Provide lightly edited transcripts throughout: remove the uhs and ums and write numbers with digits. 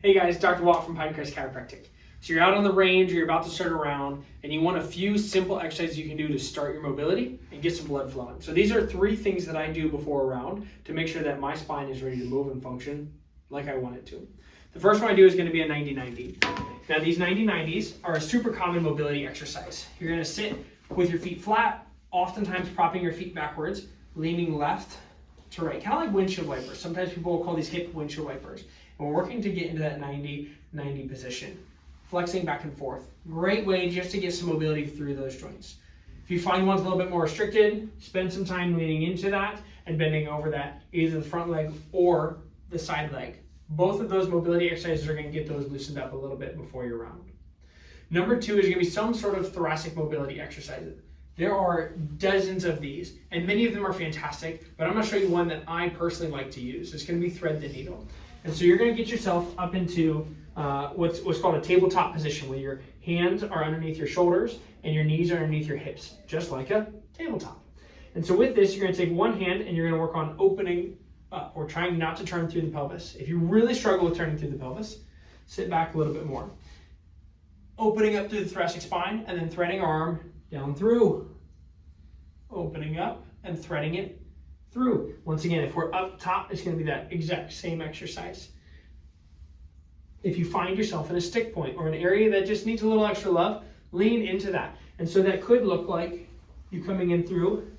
Hey guys, Dr. Watt from Pinecrest Chiropractic. So you're out on the range, or you're about to start a round, and you want a few simple exercises you can do to start your mobility and get some blood flowing. So these are 3 things that I do before a round to make sure that my spine is ready to move and function like I want it to. The first one I do is going to be a 90-90. Now these 90-90s are a super common mobility exercise. You're going to sit with your feet flat, oftentimes propping your feet backwards, leaning left to right, kind of like windshield wipers. Sometimes people will call these hip windshield wipers. And we're working to get into that 90-90 position. Flexing back and forth. Great way just to get some mobility through those joints. If you find one's a little bit more restricted, spend some time leaning into that and bending over that, either the front leg or the side leg. Both of those mobility exercises are going to get those loosened up a little bit before your round. Number 2 is going to be some sort of thoracic mobility exercises. There are dozens of these, and many of them are fantastic, but I'm going to show you one that I personally like to use. It's going to be thread the needle. And so you're going to get yourself up into what's called a tabletop position, where your hands are underneath your shoulders and your knees are underneath your hips, just like a tabletop. And so with this, you're going to take one hand and you're going to work on opening up or trying not to turn through the pelvis. If you really struggle with turning through the pelvis, sit back a little bit more. Opening up through the thoracic spine and then threading arm down through. Opening up and threading it through. Once again, if we're up top, it's going to be that exact same exercise. If you find yourself in a stick point or an area that just needs a little extra love, lean into that. And so that could look like you coming in through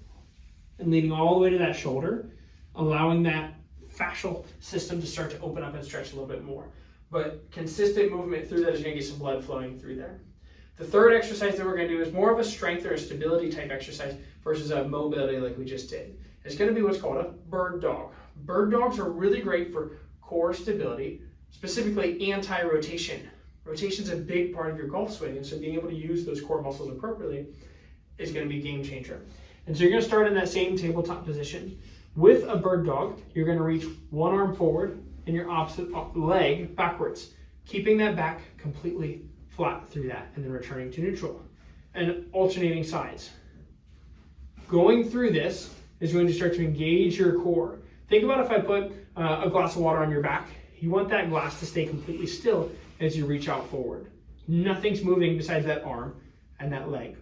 and leaning all the way to that shoulder, allowing that fascial system to start to open up and stretch a little bit more. But consistent movement through that is going to get some blood flowing through there. The third exercise that we're going to do is more of a strength or a stability type exercise versus a mobility like we just did. It's going to be what's called a bird dog. Bird dogs are really great for core stability, specifically anti-rotation. Rotation is a big part of your golf swing, and so being able to use those core muscles appropriately is going to be a game changer. And so you're going to start in that same tabletop position. With a bird dog, you're going to reach one arm forward and your opposite leg backwards, keeping that back completely flat through that, and then returning to neutral and alternating sides. Going through this is going to start to engage your core. Think about if I put a glass of water on your back. You want that glass to stay completely still as you reach out forward. Nothing's moving besides that arm and that leg.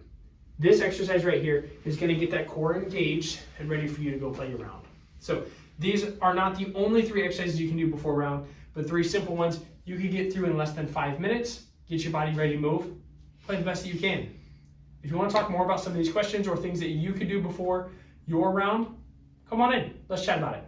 This exercise right here is going to get that core engaged and ready for you to go play your round. So these are not the only 3 exercises you can do before round, but 3 simple ones you can get through in less than 5 minutes. Get your body ready to move. Play the best that you can. If you want to talk more about some of these questions or things that you could do before your round, come on in. Let's chat about it.